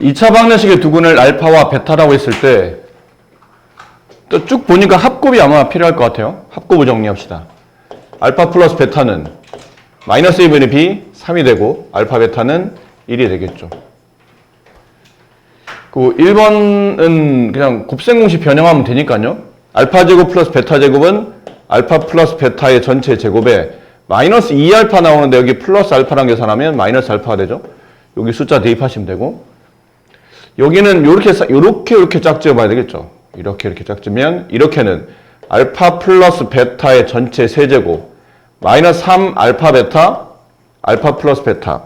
2차 방정식의 두근을 알파와 베타라고 했을 때 또 쭉 보니까 합곱이 아마 필요할 것 같아요. 합곱을 정리합시다. 알파 플러스 베타는 마이너스 1분의 b 3이 되고 알파 베타는 1이 되겠죠. 그 1번은 그냥 곱셈 공식 변형하면 되니까요. 알파 제곱 플러스 베타 제곱은 알파 플러스 베타의 전체 제곱에 마이너스 2알파 나오는데 여기 플러스 알파랑 계산하면 마이너스 알파가 되죠. 여기 숫자 대입하시면 되고, 여기는 요렇게 짝지어 봐야 되겠죠. 이렇게 짝지면, 이렇게는 알파 플러스 베타의 전체 세제곱 마이너스 3 알파 베타 알파 플러스 베타.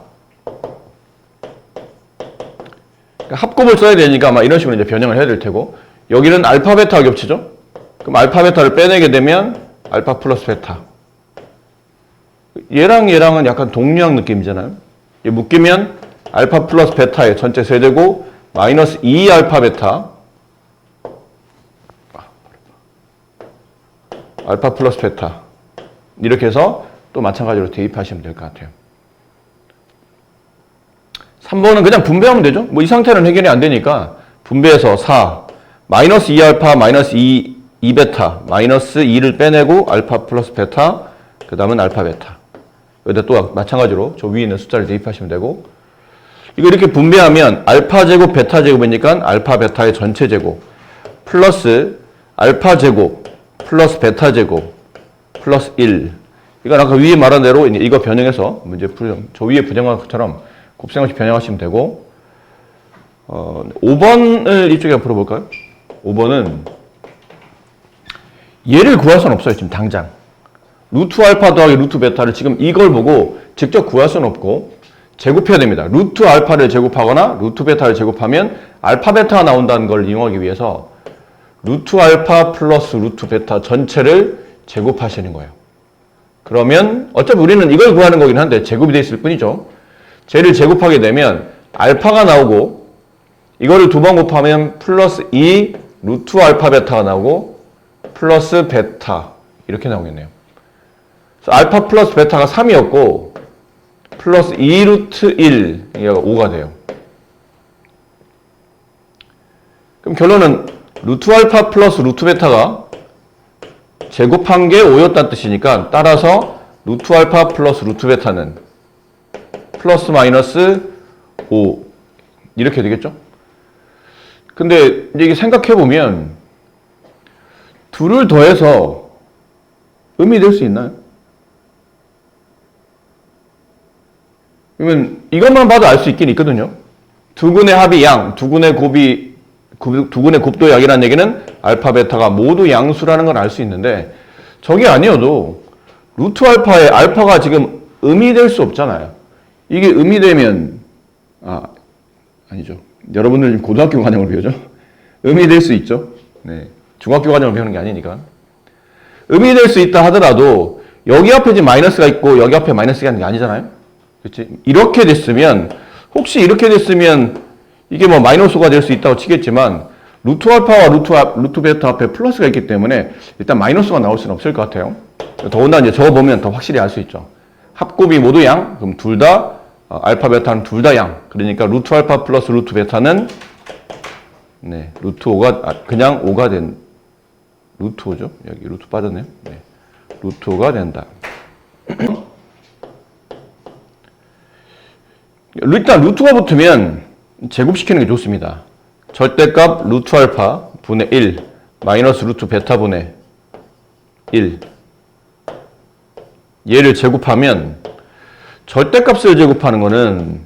그러니까 합곱을 써야 되니까 아마 이런 식으로 이제 변형을 해야 될 테고, 여기는 알파 베타가 겹치죠. 그럼 알파 베타를 빼내게 되면 알파 플러스 베타. 얘랑은 약간 동류학 느낌이잖아요. 묶이면 알파 플러스 베타의 전체 세제곱 마이너스 2알파 베타 알파 플러스 베타 이렇게 해서 또 마찬가지로 대입하시면 될 것 같아요. 3번은 그냥 분배하면 되죠. 뭐 이 상태는 해결이 안 되니까 분배해서 4 마이너스 2알파 마이너스 2베타 마이너스 2를 빼내고 알파 플러스 베타 그 다음은 알파 베타. 여기다 또 마찬가지로 저 위에 있는 숫자를 대입하시면 되고, 이거 이렇게 분배하면 알파 제곱 베타 제곱이니까 알파 베타의 전체 제곱 플러스 알파 제곱 플러스 베타 제곱 플러스 1. 이건 아까 위에 말한 대로 이거 변형해서 문제 풀면 저 위에 부정한 것처럼 곱셈없이 변형하시면 되고, 5번을 이쪽에 풀어볼까요? 5번은 얘를 구할 수는 없어요. 지금 당장 루트 알파 더하기 루트 베타를 지금 이걸 보고 직접 구할 수는 없고 제곱해야 됩니다. 루트 알파를 제곱하거나 루트 베타를 제곱하면 알파 베타가 나온다는 걸 이용하기 위해서 루트 알파 플러스 루트 베타 전체를 제곱하시는 거예요. 그러면 어차피 우리는 이걸 구하는 거긴 한데 제곱이 돼 있을 뿐이죠. 쟤를 제곱하게 되면 알파가 나오고, 이거를 두 번 곱하면 플러스 2 루트 알파 베타가 나오고 플러스 베타 이렇게 나오겠네요. 그래서 알파 플러스 베타가 3이었고 플러스 2 루트 1 이게 5가 돼요. 그럼 결론은 루트 알파 플러스 루트 베타가 제곱한 게 5였다는 뜻이니까, 따라서 루트 알파 플러스 루트 베타는 플러스 마이너스 5 이렇게 되겠죠? 근데 이게 생각해보면 둘을 더해서 음이 될 수 있나요? 그러면 이것만 봐도 알 수 있긴 있거든요. 두근의 합이 양, 두근의 곱도 약이라는 얘기는 알파 베타가 모두 양수라는 걸 알 수 있는데, 저게 아니어도 루트 알파에 알파가 지금 음이 될 수 없잖아요. 이게 음이 되면 아니죠. 여러분들 지금 고등학교 과정을 배우죠? 음이 될 수 있죠. 네, 중학교 과정을 배우는 게 아니니까. 음이 될 수 있다 하더라도 여기 앞에 지금 마이너스가 있고 여기 앞에 마이너스가 있는 게 아니잖아요. 그렇지? 이렇게 됐으면, 혹시 이렇게 됐으면 이게 뭐 마이너스가 될 수 있다고 치겠지만, 루트 알파와 루트 베타 앞에 플러스가 있기 때문에 일단 마이너스가 나올 수는 없을 것 같아요. 더군다나 이제 저거 보면 더 확실히 알 수 있죠. 합곱이 모두 양, 그럼 둘 다 알파 베타는 둘 다 양. 그러니까 루트 알파 플러스 루트 베타는 루트 5가 그냥 5가 된 루트 5죠. 여기 루트 빠졌네요. 네. 루트 5가 된다. 일단 루트가 붙으면 제곱시키는 게 좋습니다. 절대값 루트 알파 분의 1 마이너스 루트 베타 분의 1. 얘를 제곱하면, 절대값을 제곱하는 거는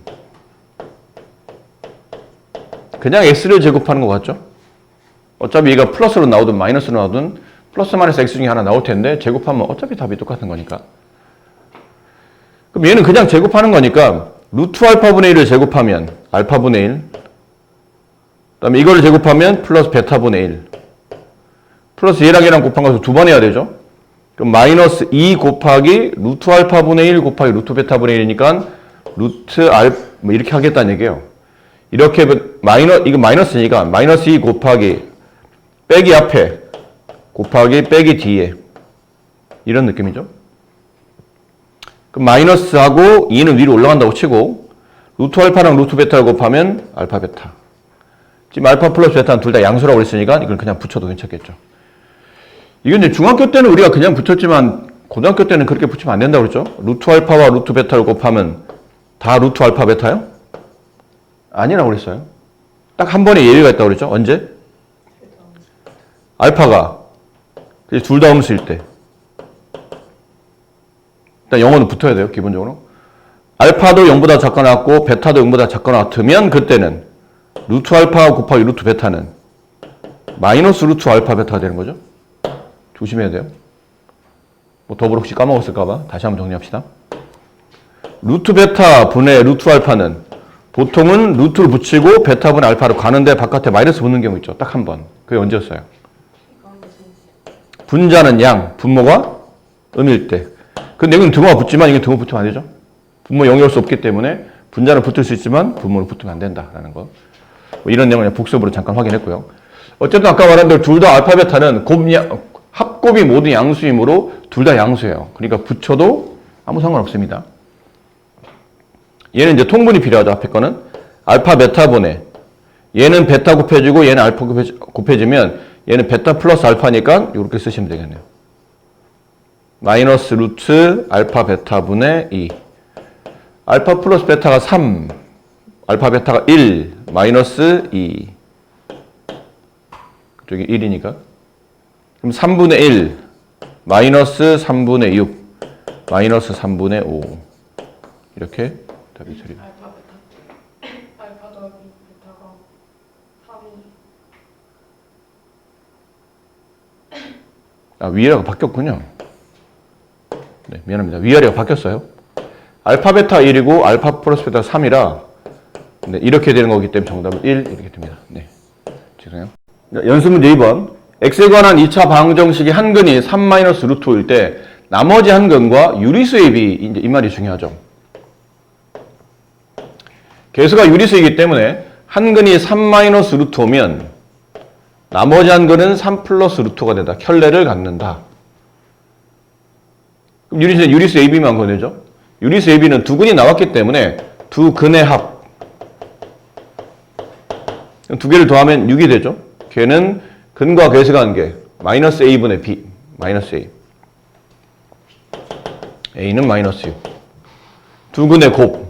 그냥 x를 제곱하는 것 같죠? 어차피 얘가 플러스로 나오든 마이너스로 나오든 플러스 마이너스 x 중에 하나 나올 텐데 제곱하면 어차피 답이 똑같은 거니까. 그럼 얘는 그냥 제곱하는 거니까 루트 알파분의 1을 제곱하면 알파분의 1, 그 다음에 이거를 제곱하면 플러스 베타분의 1, 플러스 얘랑 곱한 것을 두 번 해야 되죠. 그럼 마이너스 2 곱하기 루트 알파분의 1 곱하기 루트 베타분의 1이니까 루트 뭐 이렇게 하겠다는 얘기예요. 이렇게 이거 마이너스니까 마이너스 2 곱하기 빼기 앞에 곱하기 빼기 뒤에 이런 느낌이죠. 그럼 마이너스하고 2는 위로 올라간다고 치고 루트 알파랑 루트 베타를 곱하면 알파 베타. 지금 알파 플러스 베타는 둘 다 양수라고 했으니까 이걸 그냥 붙여도 괜찮겠죠. 이건 이제 중학교 때는 우리가 그냥 붙였지만 고등학교 때는 그렇게 붙이면 안 된다고 그랬죠. 루트 알파와 루트 베타를 곱하면 다 루트 알파 베타요? 아니라고 그랬어요. 딱 한 번에 예외가 있다고 그랬죠. 언제? 알파가 둘 다 음수일 때. 일단 영어는 붙어야 돼요. 기본적으로. 알파도 0보다 작거나 같고 베타도 0보다 작거나 같으면 그때는 루트 알파 곱하기 루트 베타는 마이너스 루트 알파 베타가 되는 거죠. 조심해야 돼요. 뭐 더불어 혹시 까먹었을까봐 다시 한번 정리합시다. 루트 베타 분의 루트 알파는 보통은 루트를 붙이고 베타 분의 알파를 가는데 바깥에 마이너스 붙는 경우 있죠. 딱 한 번. 그게 언제였어요? 분자는 양, 분모가 음일 때. 근데 이건 등호가 붙지만 이게 등호 붙으면 안 되죠. 분모 0일 수 없기 때문에 분자는 붙을 수 있지만 분모는 붙으면 안 된다라는 거. 뭐 이런 내용을 복습으로 잠깐 확인했고요. 어쨌든 아까 말한 대로 둘 다 알파 베타는 합곱이 모두 양수이므로 둘 다 양수예요. 그러니까 붙여도 아무 상관없습니다. 얘는 이제 통분이 필요하죠. 앞에 거는 알파 베타 분의 얘는 베타 곱해지고 얘는 알파 곱해지면 얘는 베타 플러스 알파니까 이렇게 쓰시면 되겠네요. 마이너스 루트 알파 베타 분의 2. 알파 플러스 베타가 3, 알파 베타가 1, 마이너스 2. 그쪽이 1이니까. 그럼 3분의 1, 마이너스 3분의 6, 마이너스 3분의 5. 이렇게 답이 처리됩니다. 알파 더하기 베타가 3이. 위아래가 바뀌었군요. 네, 미안합니다. 위아래가 바뀌었어요. 알파 베타 1이고 알파 플러스 베타 3이라 네, 이렇게 되는 거기 때문에 정답은 1 이렇게 됩니다. 네, 죄송해요. 연습 문제 2번. x에 관한 2차 방정식의 한 근이 3-루트일 때 나머지 한 근과 유리수의 비 이제 이 말이 중요하죠. 개수가 유리수이기 때문에 한 근이 3-루트면 나머지 한 근은 3+루트가 된다. 켤레를 갖는다. 그럼 유리수 AB만 거내죠. 유리수 AB는 두 근이 나왔기 때문에 두 근의 합. 두 개를 더하면 6이 되죠. 걔는 근과 괴수 관계 마이너스 A분의 B. 마이너스 A. A는 마이너스 6. 두 근의 곱.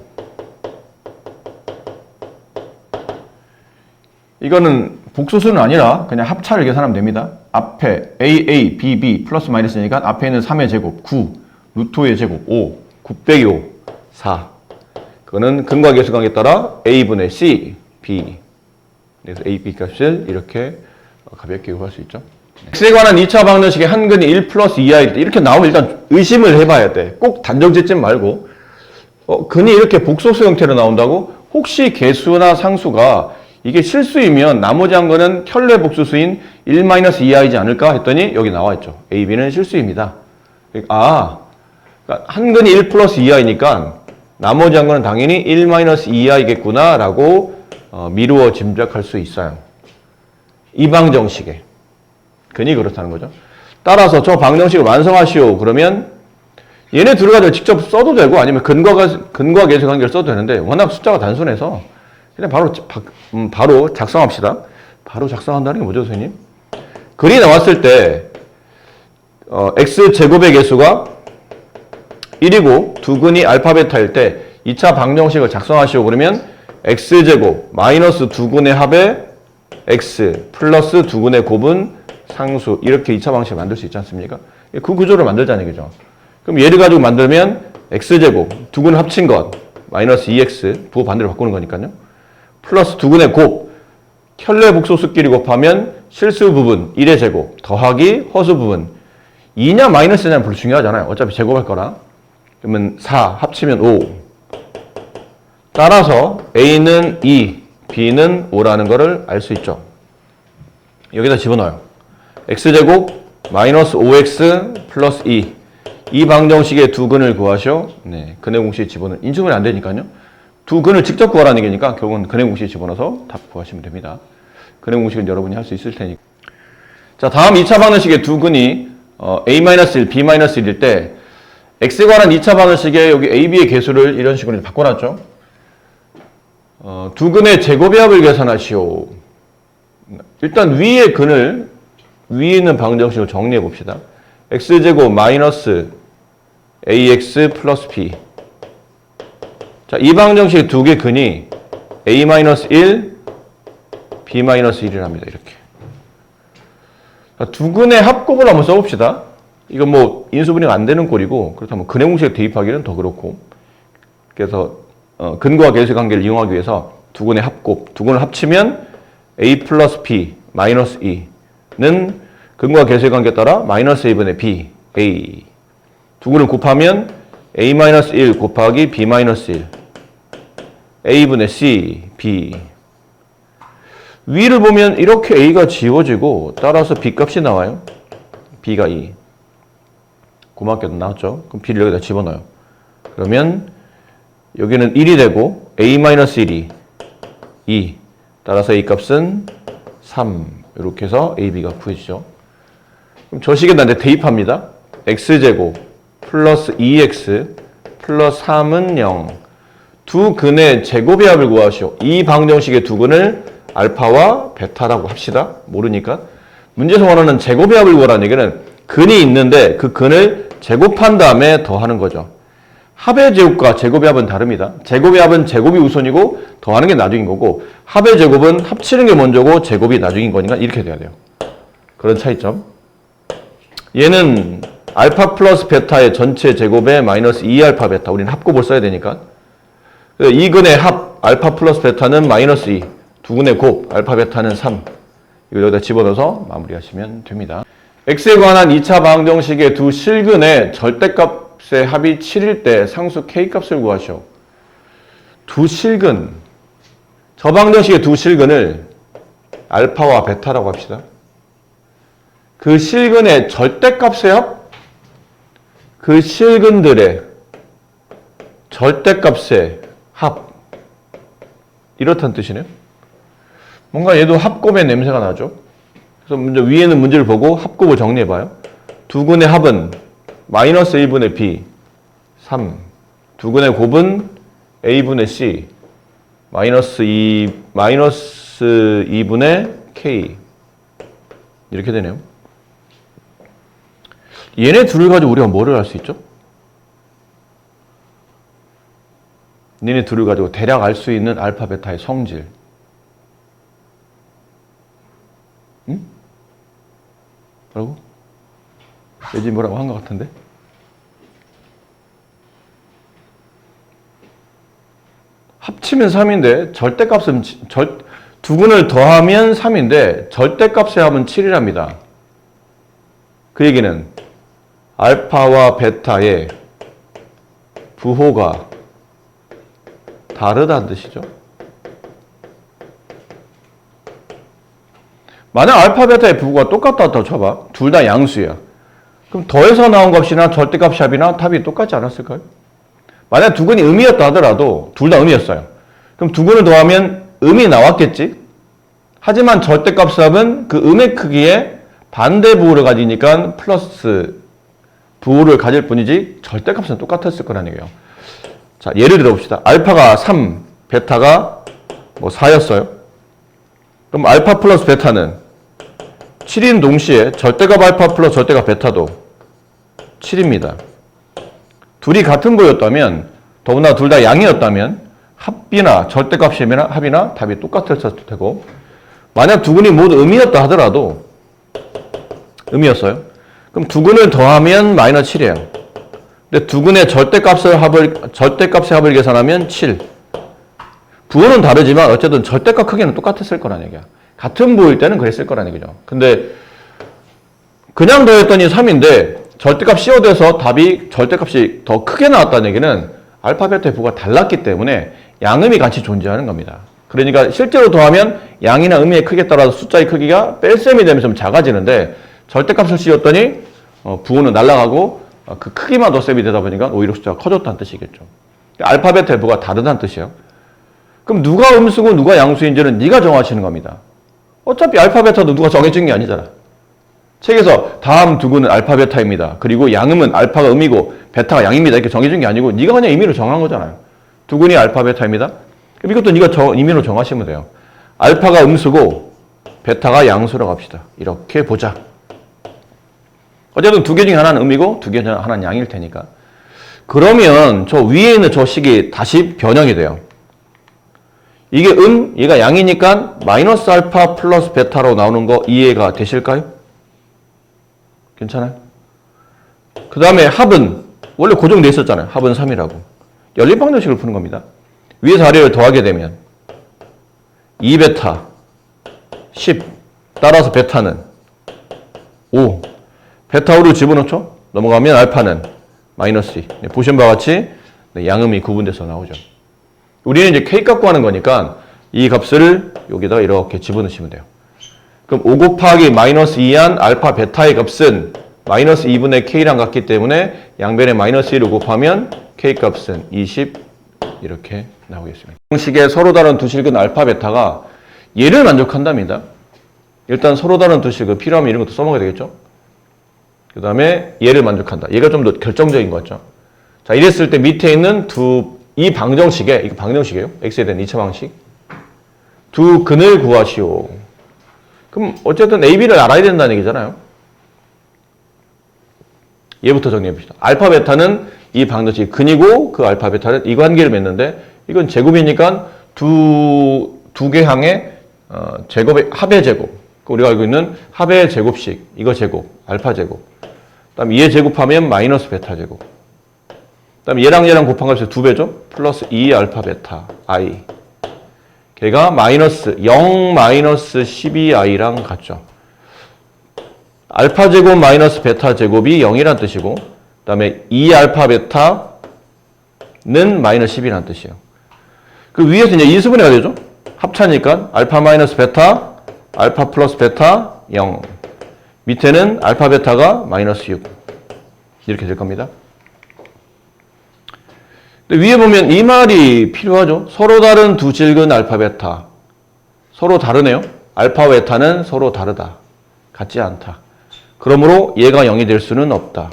이거는 복소수는 아니라 그냥 합차를 계산하면 됩니다. 앞에 AA, BB 플러스 마이너스니까 앞에 있는 3의 제곱 9, 루트 5의 제곱 5, 9 빼기 5, 4. 그거는 근과 계수 관계에 따라 A분의 C, B. 그래서 A, B 값을 이렇게 가볍게 구할 수 있죠. x에 관한 2차 방정식의 한 근이 1 플러스 2i일 때 이렇게 나오면 일단 의심을 해봐야 돼. 꼭 단정 짓지 말고 근이 이렇게 복소수 형태로 나온다고? 혹시 개수나 상수가 이게 실수이면 나머지 한 거는 켤레 복수수인 1-2i지 않을까 했더니 여기 나와 있죠. A, B는 실수입니다. 그러니까 한 근이 1 플러스 2i니까 나머지 한 거는 당연히 1-2i겠구나 라고 미루어 짐작할 수 있어요. 이 방정식에 근이 그렇다는 거죠. 따라서 저 방정식을 완성하시오. 그러면 얘네 들어가지고 직접 써도 되고 아니면 근과 계수 관계를 써도 되는데 워낙 숫자가 단순해서 그냥 바로 작성합시다. 바로 작성한다는 게 뭐죠, 선생님? 근이 나왔을 때 x제곱의 개수가 1이고 두 근이 알파 베타일 때 2차 방정식을 작성하시오. 그러면 x제곱 마이너스 두 근의 합에 x 플러스 두 근의 곱은 상수 이렇게 2차 방식을 만들 수 있지 않습니까? 그 구조를 만들자는 얘기죠. 그럼 얘를 가지고 만들면 x제곱 두 근을 합친 것 마이너스 2x 부호 반대로 바꾸는 거니까요. 플러스 두 근의 곱 켤레 복소수끼리 곱하면 실수 부분 1의 제곱 더하기 허수 부분 2냐 마이너스냐는 별로 중요하잖아요. 어차피 제곱할 거라. 그러면 4 합치면 5. 따라서 A는 2, B는 5라는 거를 알 수 있죠. 여기다 집어넣어요. X제곱 마이너스 5X 플러스 2. 이 방정식의 두 근을 구하시오. 네, 근의 공식에 집어넣으면 인수분해 안 되니까요. 두 근을 직접 구하라는 얘기니까 결국은 근의 공식에 집어넣어서 답 구하시면 됩니다. 근의 공식은 여러분이 할 수 있을 테니까. 자, 다음 2차 방정식의 두 근이 A-1, B-1일 때 X에 관한 2차 방정식에 여기 A, B의 개수를 이런 식으로 바꿔놨죠. 두 근의 제곱의 합을 계산하시오. 일단 위에 있는 방정식을 정리해 봅시다. x제곱 마이너스 ax 플러스 b. 자, 이 방정식의 두 개 근이 a-1, b-1이랍니다. 이렇게. 자, 두 근의 합곱을 한번 써봅시다. 이건 뭐 인수분해가 안 되는 꼴이고, 그렇다면 근의 공식에 대입하기는 더 그렇고. 그래서 근과 계수의 관계를 이용하기 위해서 두 근의 합곱, 두 근을 합치면 a 플러스 b 마이너스 2는 근과 계수의 관계에 따라 마이너스 a분의 b, a. 두 근을 곱하면 a-1 곱하기 b-1, a분의 c, b. 위를 보면 이렇게 a가 지워지고 따라서 b 값이 나와요. b가 2. 고맙게도 나왔죠. 그럼 b를 여기다 집어넣어요. 그러면 여기는 1이 되고 a-1이 2. 따라서 a 값은 3. 이렇게 해서 a, b가 구해지죠. 그럼 저 식에다 이제 대입합니다. x제곱 플러스 2x 플러스 3은 0. 두 근의 제곱의 합을 구하시오. 이 방정식의 두 근을 알파와 베타라고 합시다. 모르니까. 문제에서 원하는 제곱의 합을 구하라는 얘기는 근이 있는데 그 근을 제곱한 다음에 더하는 거죠. 합의 제곱과 제곱의 합은 다릅니다. 제곱의 합은 제곱이 우선이고 더하는 게 나중인 거고, 합의 제곱은 합치는 게 먼저고 제곱이 나중인 거니까 이렇게 돼야 돼요. 그런 차이점. 얘는 알파 플러스 베타의 전체 제곱에 마이너스 2알파 베타. 우리는 합곱을 써야 되니까. 이 근의 합 알파 플러스 베타는 마이너스 2. 두 근의 곱 알파 베타는 3. 이걸 여기다 집어넣어서 마무리하시면 됩니다. x에 관한 2차 방정식의 두 실근의 절대값의 합이 7일 때 상수 k값을 구하시오. 두 실근. 저 방정식의 두 실근을 알파와 베타라고 합시다. 그 실근의 절대값의 합, 그 실근들의 절대값의 합. 이렇다는 뜻이네요. 뭔가 얘도 합곱의 냄새가 나죠. 그래서 먼저 위에는 문제를 보고 합곱을 정리해봐요. 두 근의 합은 마이너스 1분의 b, 3. 두 근의 곱은 a분의 c, 마이너스 2분의 k. 이렇게 되네요. 얘네 둘을 가지고 우리가 뭐를 할 수 있죠? 얘네 둘을 가지고 대략 알 수 있는 알파, 베타의 성질. 응? 뭐라고? 예지 뭐라고 한 것 같은데? 합치면 3인데 절대값은 두 근을 더하면 3인데 절대값의 합은 7이랍니다. 그 얘기는 알파와 베타의 부호가 다르다는 뜻이죠. 만약 알파, 베타의 부호가 똑같다고 쳐봐. 둘 다 양수야. 그럼 더해서 나온 값이나 절대값 합이나 답이 똑같지 않았을까요? 만약 두 근이 음이었다 하더라도 둘 다 음이었어요. 그럼 두 근을 더하면 음이 나왔겠지? 하지만 절대값 합은 그 음의 크기에 반대 부호를 가지니까 플러스 부호를 가질 뿐이지 절대값은 똑같았을 거라는 얘기예요. 자, 예를 들어 봅시다. 알파가 3, 베타가 4였어요. 그럼 알파 플러스 베타는 7인 동시에 절대값 알파 플러스 절대값 베타도 7입니다. 둘이 같은 부호였다면, 더구나 둘 다 양이었다면 합이나 절대값 합이나 답이 똑같았을 테고, 만약 두 근이 모두 음이었다 하더라도 음이었어요. 그럼 두 근을 더하면 마이너스 7이에요. 근데 두 근의 절대값의 합을 계산하면 7. 부호는 다르지만 어쨌든 절대값 크기는 똑같았을 거라는 얘기야. 같은 부호일 때는 그랬을 거라는 얘기죠. 근데 그냥 더했더니 3인데 절대값 씌워돼서 답이 절대값이 더 크게 나왔다는 얘기는 알파, 베타의 부호가 달랐기 때문에 양음이 같이 존재하는 겁니다. 그러니까 실제로 더하면 양이나 음의 크기에 따라서 숫자의 크기가 뺄셈이 되면서 좀 작아지는데 절대값을 씌웠더니 부호는 날아가고 그 크기만 덧셈이 되다 보니까 오히려 숫자가 커졌다는 뜻이겠죠. 알파, 베타의 부호가 다르다는 뜻이에요. 그럼 누가 음수고 누가 양수인지는 네가 정하시는 겁니다. 어차피 알파, 베타도 누가 정해준 게 아니잖아. 책에서 다음 두 근은 알파, 베타입니다. 그리고 양음은 알파가 음이고 베타가 양입니다. 이렇게 정해준 게 아니고 네가 그냥 임의로 정한 거잖아요. 두 근이 알파, 베타입니다. 그럼 이것도 네가 임의로 정하시면 돼요. 알파가 음수고 베타가 양수라고 합시다. 이렇게 보자. 어쨌든 두 개 중에 하나는 음이고 두 개 중에 하나는 양일 테니까. 그러면 저 위에 있는 저 식이 다시 변형이 돼요. 이게 얘가 양이니까 마이너스 알파 플러스 베타로 나오는 거 이해가 되실까요? 괜찮아요? 그 다음에 합은 원래 고정돼 있었잖아요. 합은 3이라고. 연립 방정식을 푸는 겁니다. 위에서 아래를 더하게 되면 2베타 10 따라서 베타는 5 베타 5를 집어넣죠? 넘어가면 알파는 마이너스 2 보신 바와 같이 양음이 구분돼서 나오죠. 우리는 이제 K 값 구하는 거니까 이 값을 여기다 이렇게 집어넣으시면 돼요. 그럼 5 곱하기 마이너스 2한 알파 베타의 값은 마이너스 2분의 K랑 같기 때문에 양변에 마이너스 1을 곱하면 K 값은 20 이렇게 나오겠습니다. 공식에 서로 다른 두 실근 알파 베타가 얘를 만족한답니다. 일단 서로 다른 두 실근 필요하면 이런 것도 써먹어야 되겠죠. 그 다음에 얘를 만족한다. 얘가 좀 더 결정적인 거 같죠. 자, 이랬을 때 밑에 있는 이 방정식에, 이거 방정식이에요. x에 대한 2차 방식. 두 근을 구하시오. 그럼 어쨌든 a, b를 알아야 된다는 얘기잖아요. 얘부터 정리해 봅시다. 알파 베타는 이 방정식 근이고 그 알파 베타는 이 관계를 맺는데 이건 제곱이니까 두 개 항의 제곱의 합의 제곱. 우리가 알고 있는 합의 제곱식. 이거 제곱, 알파 제곱. 그다음 얘 제곱하면 마이너스 베타 제곱. 그다음 얘랑 곱한 값이 2배죠. 플러스 2 알파 베타 i. 걔가 마이너스 0 마이너스 12i랑 같죠. 알파 제곱 마이너스 베타 제곱이 0이란 뜻이고 그다음에 2 알파 베타는 마이너스 10이란 뜻이에요. 그 위에서 이제 인수분해가 되죠. 합차니까 알파 마이너스 베타, 알파 플러스 베타 0. 밑에는 알파 베타가 마이너스 6. 이렇게 될 겁니다. 근데 위에 보면 이 말이 필요하죠. 서로 다른 두 질근 알파 베타. 서로 다르네요. 알파 베타는 서로 다르다. 같지 않다. 그러므로 얘가 0이 될 수는 없다.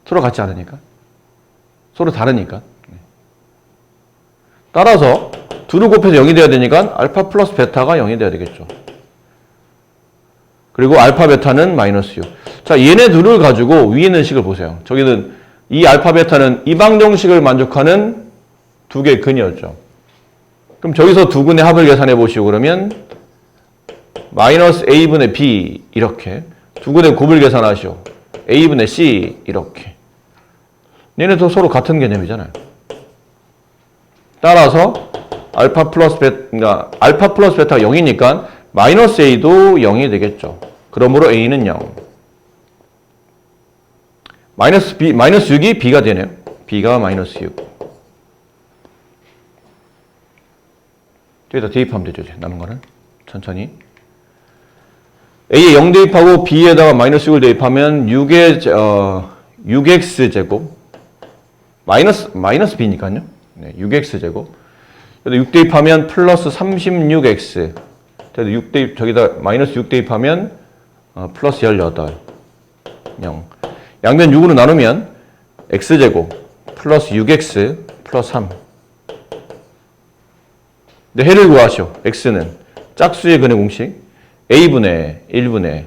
서로 같지 않으니까. 서로 다르니까. 따라서 둘을 곱해서 0이 돼야 되니까 알파 플러스 베타가 0이 돼야 되겠죠. 그리고 알파 베타는 마이너스 6. 자, 얘네 둘을 가지고 위에 있는 식을 보세요. 저기는 이 알파 베타는 이 방정식을 만족하는 두 개의 근이었죠. 그럼 저기서 두 근의 합을 계산해 보시고 그러면 마이너스 a분의 b 이렇게 두 근의 곱을 계산하시오. a분의 c 이렇게. 얘네도 서로 같은 개념이잖아요. 따라서 알파 플러스 베타가 0이니까 마이너스 a도 0이 되겠죠. 그러므로 a는 0. 마이너스 6이 b가 되네요. b가 마이너스 6. 여기다 대입하면 되죠. 남은 거는. 천천히. a에 0 대입하고 b에다가 마이너스 6을 대입하면 6x제곱 마이너스 b니까요. 네, 6x제곱. 6 대입하면 플러스 36x. 저기다 마이너스 6 대입하면 플러스 18. 0. 양변 6으로 나누면 x제곱 플러스 6x 플러스 3. 근데 해를 구하시오. x는 짝수의 근의 공식 a분의 1분의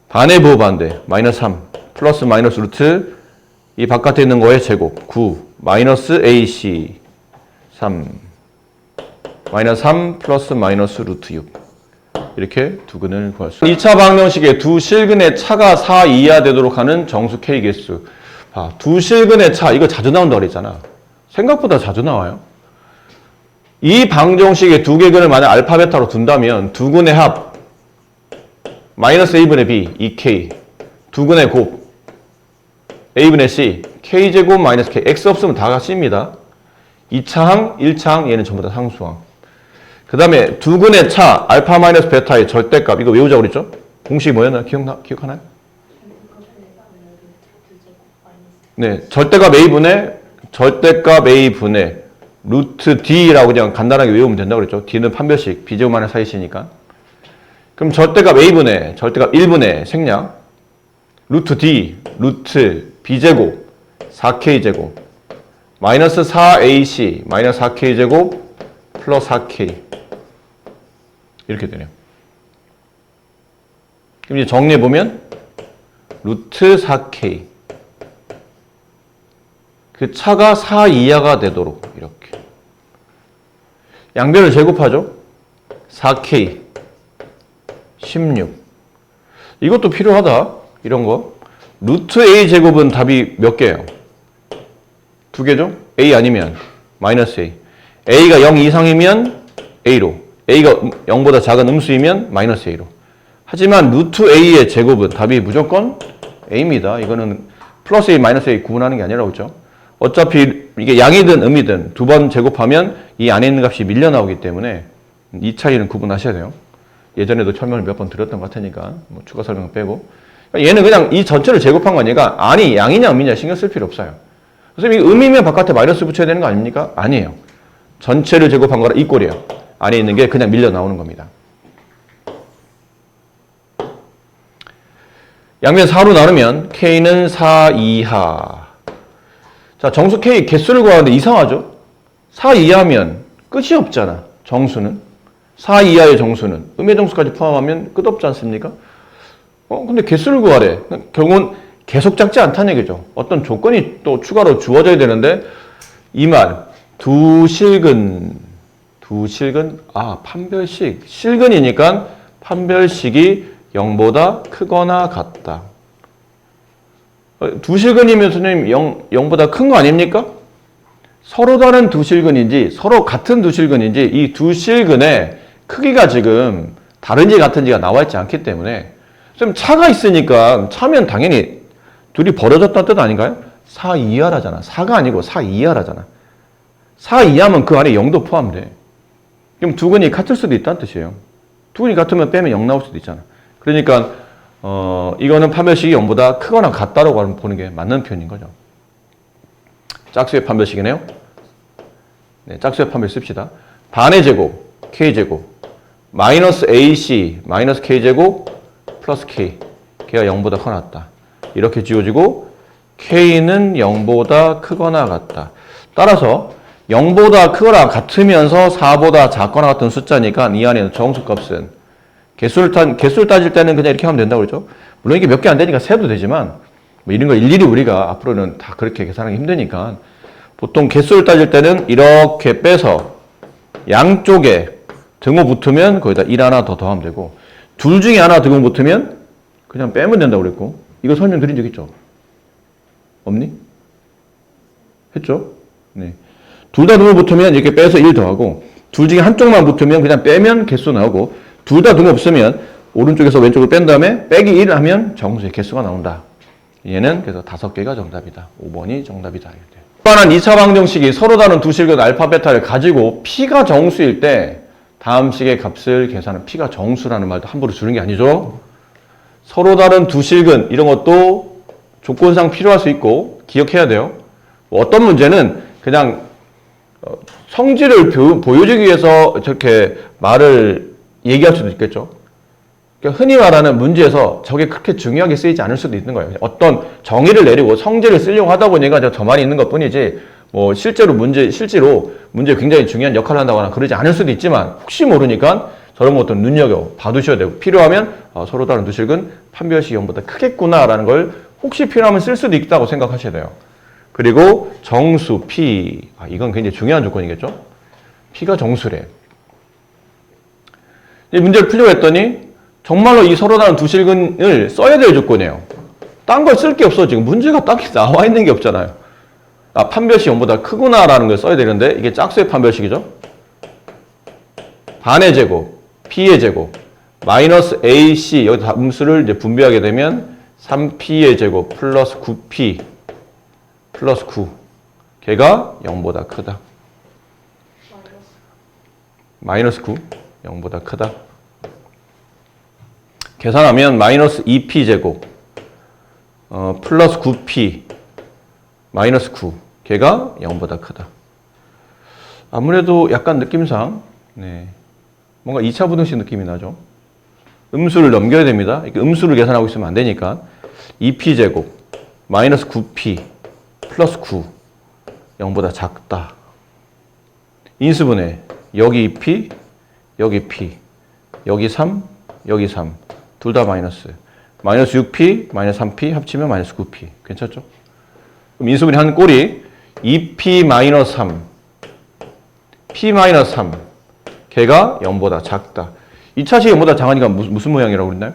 반의 부호 반대 마이너스 3 플러스 마이너스 루트 이 바깥에 있는 거의 제곱 9 마이너스 ac 3 마이너스 3 플러스 마이너스 루트 6 이렇게 두 근을 구할 수 있습니다. 2차 방정식의 두 실근의 차가 4 이하 되도록 하는 정수 K 개수. 두 실근의 차 이거 자주 나온다고 그랬잖아. 생각보다 자주 나와요. 이 방정식의 두 개 근을 만약 알파 베타로 둔다면 두 근의 합 마이너스 a분의 b 2k 두 근의 곱 a분의 c k제곱 마이너스 k x 없으면 다가 c입니다. 2차항 1차항 얘는 전부 다 상수항. 그 다음에 두 근의 차 알파 마이너스 베타의 절대값 이거 외우자고 그랬죠? 공식이 뭐였나요? 기억하나요? 네, 절대값 a분의 루트 d라고 그냥 간단하게 외우면 된다고 그랬죠? d는 판별식 b제곱 마이너스 4이니까. 그럼 절대값 1분의 생략 루트 d 루트 b제곱 4k제곱 마이너스 4ac 마이너스 4k제곱 플러스 4k 이렇게 되네요. 그럼 이제 정리해보면 루트 4K 그 차가 4 이하가 되도록 이렇게 양변을 제곱하죠. 4K 16 이것도 필요하다. 이런 거 루트 A 제곱은 답이 몇 개예요? 2개죠? A 아니면 마이너스 A A가 0 이상이면 A로 A가 0보다 작은 음수이면 마이너스 A로 하지만 루트 A의 제곱은 답이 무조건 A입니다. 이거는 플러스 A 마이너스 A 구분하는 게 아니라 그렇죠? 어차피 이게 양이든 음이든 두 번 제곱하면 이 안에 있는 값이 밀려 나오기 때문에 이 차이는 구분하셔야 돼요. 예전에도 설명을 몇 번 드렸던 것 같으니까 뭐 추가 설명 빼고 얘는 그냥 이 전체를 제곱한 거니까 안이 양이냐 음이냐 신경 쓸 필요 없어요. 선생님 이 음이면 바깥에 마이너스 붙여야 되는 거 아닙니까? 아니에요. 전체를 제곱한 거라 이 꼴이에요. 안에 있는 게 그냥 밀려 나오는 겁니다. 양변 4로 나누면 K는 4 이하. 자, 정수 K 개수를 구하는데 이상하죠? 4 이하면 끝이 없잖아. 정수는. 4 이하의 정수는. 음의 정수까지 포함하면 끝없지 않습니까? 근데 개수를 구하래. 결국은 계속 작지 않다는 얘기죠. 어떤 조건이 또 추가로 주어져야 되는데 이 말, 두 실근, 판별식. 실근이니까 판별식이 0보다 크거나 같다. 두 실근이면 선생님 0보다 큰 거 아닙니까? 서로 다른 두 실근인지 서로 같은 두 실근인지 이 두 실근의 크기가 지금 다른지 같은지가 나와 있지 않기 때문에 선생님 차가 있으니까 차면 당연히 둘이 벌어졌다는 뜻 아닌가요? 4 이하라잖아. 4가 아니고 4 이하라잖아. 4 이하면 그 안에 0도 포함돼. 그럼 두 근이 같을 수도 있다는 뜻이에요. 두 근이 같으면 빼면 0 나올 수도 있잖아. 그러니까 이거는 판별식이 0보다 크거나 같다라고 보는 게 맞는 표현인 거죠. 짝수의 판별식이네요. 네, 짝수의 판별 씁시다. 반의 제곱, K제곱, 마이너스 AC, 마이너스 K제곱, 플러스 K. 걔가 0보다 크거나 같다. 이렇게 지워지고 K는 0보다 크거나 같다. 따라서 0보다 크거나 같으면서 4보다 작거나 같은 숫자니까 이 안에 있는 정수값은 개수를 따질 때는 그냥 이렇게 하면 된다고 그러죠. 물론 이게 몇 개 안 되니까 세도 되지만 뭐 이런 거 일일이 우리가 앞으로는 다 그렇게 계산하기 힘드니까 보통 개수를 따질 때는 이렇게 빼서 양쪽에 등호 붙으면 거기다 1 하나 더 더하면 되고 둘 중에 하나 등호 붙으면 그냥 빼면 된다고 그랬고 이거 설명드린 적 있죠? 없니? 했죠? 네. 둘 다 등호 붙으면 이렇게 빼서 1 더하고 둘 중에 한쪽만 붙으면 그냥 빼면 개수 나오고 둘 다 등호 없으면 오른쪽에서 왼쪽을 뺀 다음에 빼기 1 하면 정수의 개수가 나온다. 얘는 그래서 5개가 정답이다. 5번이 정답이다. 일반한 2차 방정식이 서로 다른 두 실근 알파, 베타를 가지고 P가 정수일 때 다음 식의 값을 계산하는 P가 정수라는 말도 함부로 주는 게 아니죠. 서로 다른 두 실근 이런 것도 조건상 필요할 수 있고 기억해야 돼요. 어떤 문제는 그냥 성질을 보여주기 위해서 저렇게 말을 얘기할 수도 있겠죠. 그러니까 흔히 말하는 문제에서 저게 그렇게 중요하게 쓰이지 않을 수도 있는 거예요. 어떤 정의를 내리고 성질을 쓰려고 하다 보니까 저 말이 있는 것 뿐이지, 뭐 실제로 문제 굉장히 중요한 역할을 한다거나 그러지 않을 수도 있지만, 혹시 모르니까 저런 것도 눈여겨 봐두셔야 되고, 필요하면 서로 다른 두 실근 판별식 0보다 크겠구나라는 걸 혹시 필요하면 쓸 수도 있다고 생각하셔야 돼요. 그리고 정수 P, 이건 굉장히 중요한 조건이겠죠. P가 정수래. 이 문제를 풀려고 했더니 정말로 이 서로 다른 두 실근을 써야 될 조건이에요. 딴 걸 쓸 게 없어. 지금 문제가 딱히 나와 있는 게 없잖아요. 판별식 0보다 크구나라는 걸 써야 되는데 이게 짝수의 판별식이죠. 반의 제곱, P의 제곱, 마이너스 AC, 여기 다 음수를 이제 분배하게 되면 3P의 제곱 플러스 9P 플러스 9. 걔가 0보다 크다. 마이너스 9. 0보다 크다. 계산하면 마이너스 2P 제곱 플러스 9P 마이너스 9. 걔가 0보다 크다. 아무래도 약간 느낌상 뭔가 2차 부등식 느낌이 나죠. 음수를 넘겨야 됩니다. 음수를 계산하고 있으면 안 되니까 2P 제곱 마이너스 9P 플러스 9 0보다 작다. 인수분해 여기 2P 여기 P 여기 3, 여기 3. 둘 다 마이너스. 마이너스 6p, 마이너스 3p 합치면 마이너스 9p. 괜찮죠? 그럼 인수분해 한 꼴이 2p 마이너스 3, p 마이너스 3. 걔가 0보다 작다. 2차식이 0보다 작으니까 무슨 모양이라고 그랬나요?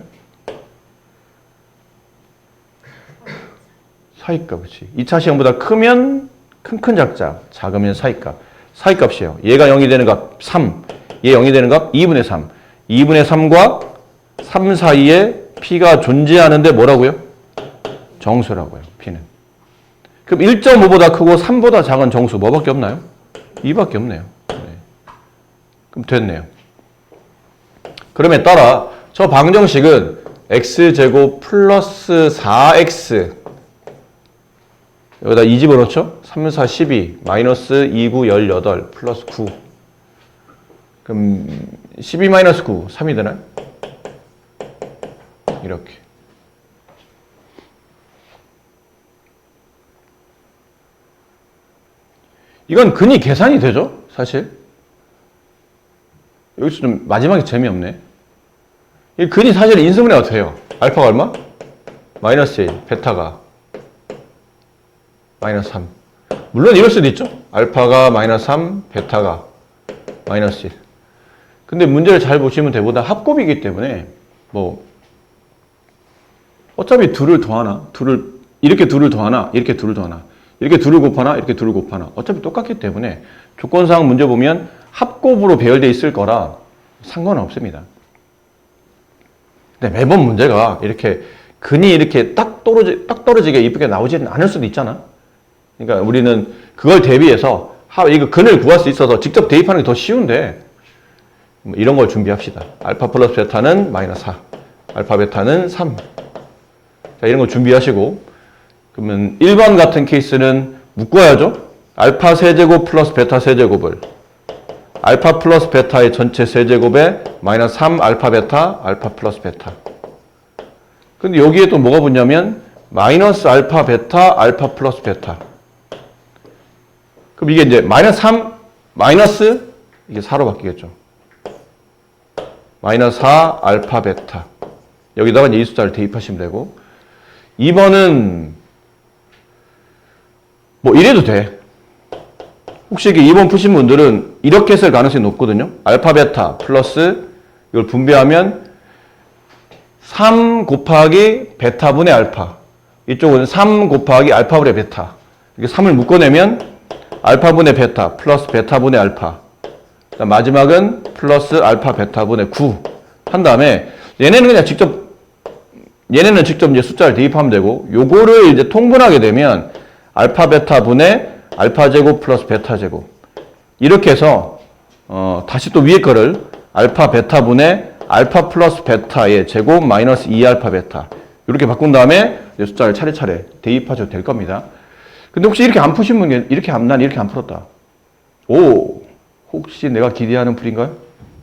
사이값, 그렇지. 2차식이 0보다 크면 큰 작자, 작으면 사이값. 사이값이에요. 얘가 0이 되는 값 3, 얘 0이 되는 값 2분의 3. 2분의 3과 3 사이에 p가 존재하는데 뭐라고요? 정수라고요, p는. 그럼 1.5보다 크고 3보다 작은 정수 뭐밖에 없나요? 2밖에 없네요. 네. 그럼 됐네요. 그럼에 따라 저 방정식은 x제곱 플러스 4x 여기다 2 집어넣죠? 3, 4, 12 마이너스 2, 9, 18 플러스 9 그럼 12 마이너스 9 3이 되나요? 이렇게 이건 근이 계산이 되죠? 사실 여기서 좀 마지막에 재미없네. 이 근이 사실 인수분해가 돼요. 알파가 얼마? 마이너스 1, 베타가 마이너스 3. 물론 이럴 수도 있죠. 알파가 마이너스 3, 베타가 마이너스 1. 근데 문제를 잘 보시면 대보다 합곱이기 때문에 뭐 어차피 둘을 더하나, 이렇게 둘을 더하나, 이렇게 둘을 더하나, 이렇게 둘을 곱하나, 이렇게 둘을 곱하나 어차피 똑같기 때문에 조건상 문제 보면 합곱으로 배열되어 있을 거라 상관은 없습니다. 근데 매번 문제가 이렇게 근이 이렇게 딱 떨어지게 이쁘게 나오지는 않을 수도 있잖아. 그러니까 우리는 그걸 대비해서 이거 근을 구할 수 있어서 직접 대입하는 게 더 쉬운데 뭐 이런 걸 준비합시다. 알파 플러스 베타는 마이너스 4, 알파 베타는 3. 자, 이런 거 준비하시고 그러면 1번 같은 케이스는 묶어야죠. 알파 세제곱 플러스 베타 세제곱을 알파 플러스 베타의 전체 세제곱에 마이너스 3 알파 베타 알파 플러스 베타. 근데 여기에 또 뭐가 붙냐면 마이너스 알파 베타 알파 플러스 베타. 그럼 이게 이제 마이너스 3 마이너스 이게 4로 바뀌겠죠. 마이너스 4 알파 베타. 여기다가 이제 이 숫자를 대입하시면 되고 2번은 뭐 이래도 돼. 혹시 이게 2번 푸신 분들은 이렇게 쓸 가능성이 높거든요. 알파 베타 플러스 이걸 분배하면 3 곱하기 베타분의 알파. 이쪽은 3 곱하기 알파분의 베타. 이렇게 3을 묶어내면 알파분의 베타 플러스 베타분의 알파. 마지막은 플러스 알파 베타분의 9 한 다음에 얘네는 그냥 직접 이제 숫자를 대입하면 되고 요거를 이제 통분하게 되면 알파 베타분의 알파 제곱 플러스 베타 제곱 이렇게 해서 다시 또 위에 거를 알파 베타분의 알파 플러스 베타의 제곱 마이너스 2알파 베타 이렇게 바꾼 다음에 이제 숫자를 차례차례 대입하셔도 될 겁니다. 근데 혹시 이렇게 안 푸신 분 난 이렇게 안 풀었다. 오, 혹시 내가 기대하는 풀인가요?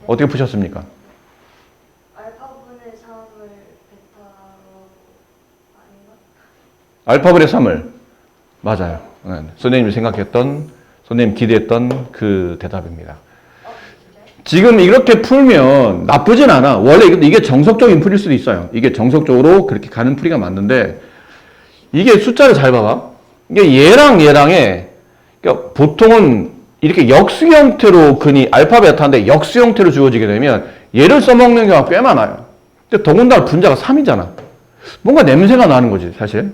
어떻게 푸셨습니까? 알파분의 3을 베타로 아닌가? 알파분의 3을 맞아요. 네, 선생님이 생각했던 선생님 기대했던 그 대답입니다. 지금 이렇게 풀면 나쁘진 않아. 원래 이게 정석적인 풀일 수도 있어요. 이게 정석적으로 그렇게 가는 풀이가 맞는데 이게 숫자를 잘 봐봐. 이게 얘랑의 그러니까 보통은 이렇게 역수 형태로 근이 알파 베타인데 역수 형태로 주어지게 되면 얘를 써먹는 경우가 꽤 많아요. 근데 더군다나 분자가 3이잖아. 뭔가 냄새가 나는 거지 사실.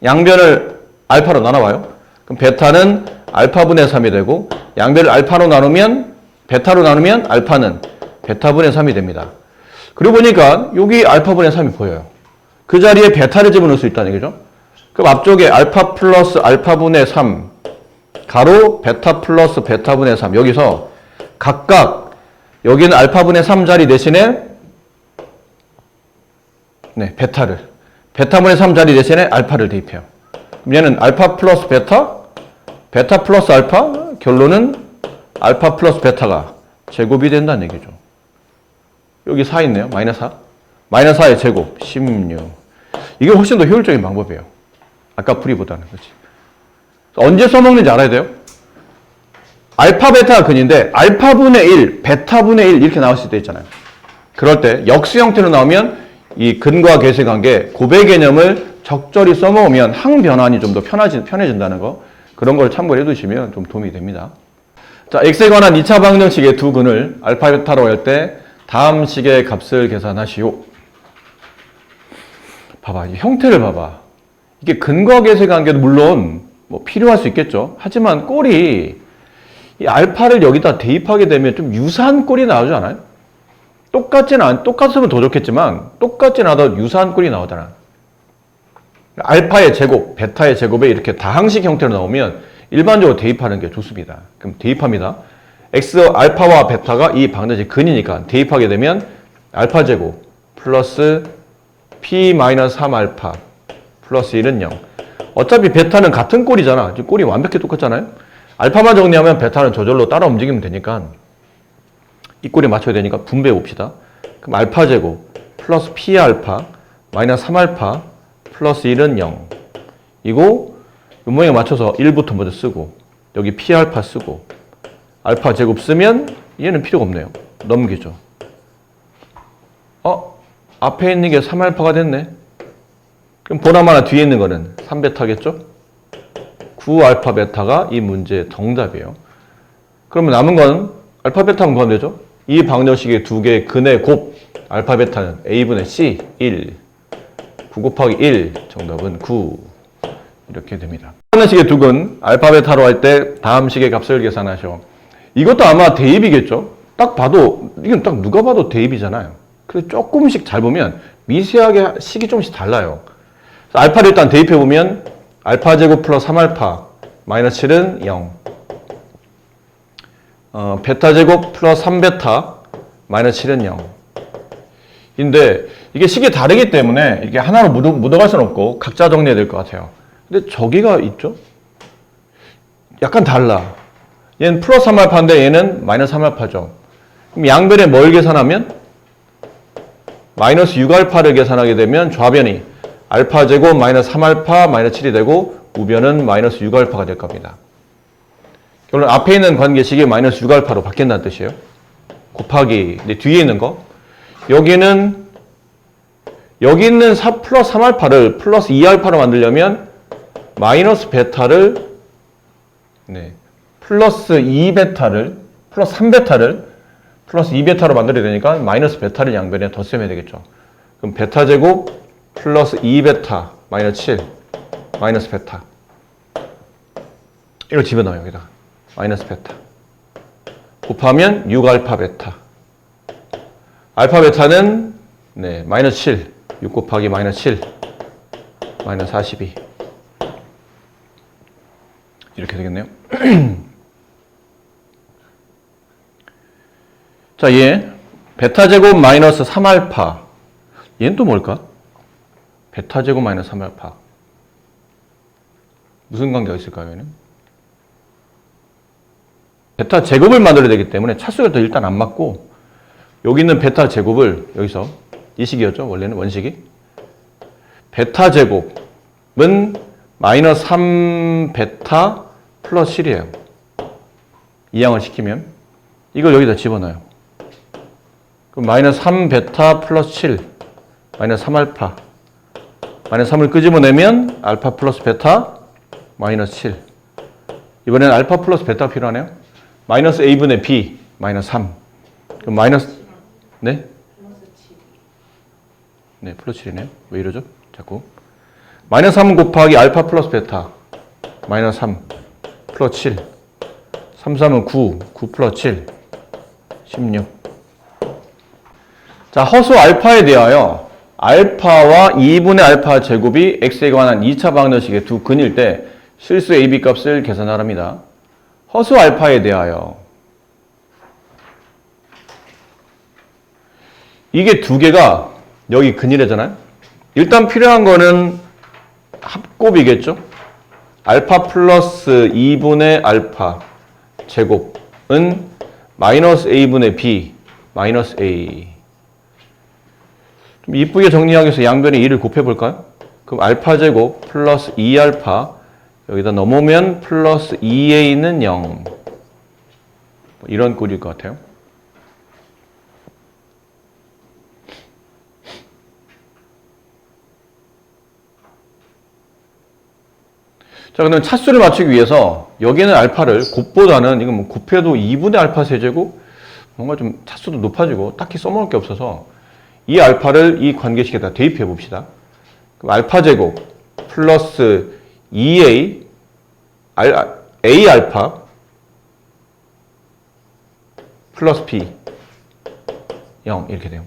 양변을 알파로 나눠봐요. 그럼 베타는 알파분의 3이 되고 양변을 알파로 나누면 베타로 나누면 알파는 베타분의 3이 됩니다. 그리고 보니까 여기 알파분의 3이 보여요. 그 자리에 베타를 집어넣을 수 있다는 얘기죠. 그럼 앞쪽에 알파 플러스 알파분의 3 가로 베타 플러스 베타분의 3 여기서 각각 여기는 알파분의 3 자리 대신에 베타분의 3 자리 대신에 알파를 대입해요. 그럼 얘는 알파 플러스 베타, 베타 플러스 알파, 결론은 알파 플러스 베타가 제곱이 된다는 얘기죠. 여기 4 있네요. 마이너스 4. 마이너스 4의 제곱 16. 이게 훨씬 더 효율적인 방법이에요. 아까 풀이보다는. 그렇지. 언제 써먹는지 알아야 돼요. 알파 베타가 근인데 알파분의 1, 베타분의 1 이렇게 나올 수도 있잖아요. 그럴 때 역수 형태로 나오면 이 근과 계수의 관계, 곱의 개념을 적절히 써먹으면 항변환이 좀 더 편해진다는 거, 그런 걸 참고해 두시면 좀 도움이 됩니다. 자, x에 관한 2차 방정식의 두 근을 알파 베타로 할 때 다음 식의 값을 계산하시오. 봐봐, 이 형태를 봐봐. 이게 근과 계수의 관계도 물론 뭐 필요할 수 있겠죠. 하지만 꼴이 이 알파를 여기다 대입하게 되면 좀 유사한 꼴이 나오지 않아요? 똑같으면 더 좋겠지만 똑같진 않아도 유사한 꼴이 나오잖아. 알파의 제곱, 베타의 제곱에 이렇게 다항식 형태로 나오면 일반적으로 대입하는 게 좋습니다. 그럼 대입합니다. x 알파와 베타가 이 방정식 근이니까 대입하게 되면 알파 제곱 플러스 p-3알파 플러스 1은 0. 어차피 베타는 같은 꼴이잖아. 지금 꼴이 완벽히 똑같잖아요. 알파만 정리하면 베타는 저절로 따라 움직이면 되니까 이 꼴에 맞춰야 되니까 분배해 봅시다. 그럼 알파 제곱 플러스 p알파 마이너스 3알파 플러스 1은 0. 이거 이 모양에 맞춰서 1부터 먼저 쓰고 여기 p알파 쓰고 알파 제곱 쓰면 얘는 필요가 없네요. 넘기죠. 앞에 있는 게 3알파가 됐네. 그럼 보나마나 뒤에 있는 거는 3베타겠죠? 9알파 베타가 이 문제의 정답이에요. 그러면 남은 건 알파 베타만 구하면 되죠? 이 방정식의 두 개의 근의 곱 알파 베타는 a분의 c 1 9 곱하기 1 정답은 9 이렇게 됩니다. 방정식의 두 근 알파 베타로 할 때 다음 식의 값을 계산하셔. 이것도 아마 대입이겠죠? 딱 봐도 이건 딱 누가 봐도 대입이잖아요. 그래서 조금씩 잘 보면 미세하게 식이 조금씩 달라요. 알파를 일단 대입해 보면 알파 제곱 플러스 3알파 마이너스 7은 0. 베타 제곱 플러스 3베타 마이너스 7은 0. 인데 이게 식이 다르기 때문에 이게 하나로 묻어갈 수는 없고 각자 정리해야 될 것 같아요. 근데 저기가 있죠? 약간 달라. 얘는 플러스 3알파인데 얘는 마이너스 3알파죠. 그럼 양변에 뭘 계산하면? 마이너스 6알파를 계산하게 되면 좌변이 알파 제곱 마이너스 3알파 마이너스 7이 되고 우변은 마이너스 6알파가 될 겁니다. 결론 앞에 있는 관계식이 마이너스 6알파로 바뀐다는 뜻이에요. 곱하기 근데 뒤에 있는 거 여기 있는 플러스 3알파를 플러스 2알파로 만들려면 마이너스 베타를 플러스 2베타를 플러스 3베타를 플러스 2베타로 만들어야 되니까 마이너스 베타를 양변에 덧셈해야 되겠죠. 그럼 베타 제곱 플러스 2베타 마이너스 7 마이너스 베타 이걸 집어넣어요. 여기다가 마이너스 베타 곱하면 6알파 베타 알파 베타는 마이너스 7 6 곱하기 마이너스 7 마이너스 42 이렇게 되겠네요. 자, 얘 베타 제곱 마이너스 3알파 얘는 또 뭘까? 베타 제곱 마이너스 3알파 무슨 관계가 있을까요? 얘는 베타 제곱을 만들어야 되기 때문에 차수가 일단 안 맞고 여기 있는 베타 제곱을 여기서 이 식이었죠. 원래는 원식이 베타 제곱은 마이너스 3베타 플러스 7이에요. 이항을 시키면 이걸 여기다 집어넣어요. 그럼 마이너스 3베타 플러스 7 마이너스 3알파 마이너스 3을 끄집어내면 알파 플러스 베타 마이너스 7 이번에는 알파 플러스 베타 필요하네요. 마이너스 a분의 b 마이너스 3 그럼 마이너스 플러스 7이네요. 왜 이러죠? 자꾸 마이너스 3 곱하기 알파 플러스 베타 마이너스 3 플러스 7 3, 3은 9 9 플러스 7 16 자, 허수 알파에 대하여 알파와 2분의 알파 제곱이 x에 관한 2차 방정식의 두 근일 때 실수 ab 값을 계산하랍니다. 허수 알파에 대하여 이게 두 개가 여기 근이래잖아요. 일단 필요한 거는 합곱이겠죠. 알파 플러스 2분의 알파 제곱은 마이너스 a분의 b 마이너스 a 좀 이쁘게 정리하기 위해서 양변에 2를 곱해볼까요? 그럼 알파 제곱 플러스 2알파 여기다 넘으면 플러스 2a는 0 이런 꼴일 것 같아요. 자, 그러면 차수를 맞추기 위해서 여기는 알파를 곱보다는 이건 뭐 곱해도 2분의 알파 세제곱 뭔가 좀 차수도 높아지고 딱히 써먹을 게 없어서 이 알파를 이 관계식에다 대입해 봅시다. 그럼 알파 제곱 플러스 2a a 알파 플러스 b 0 이렇게 돼요.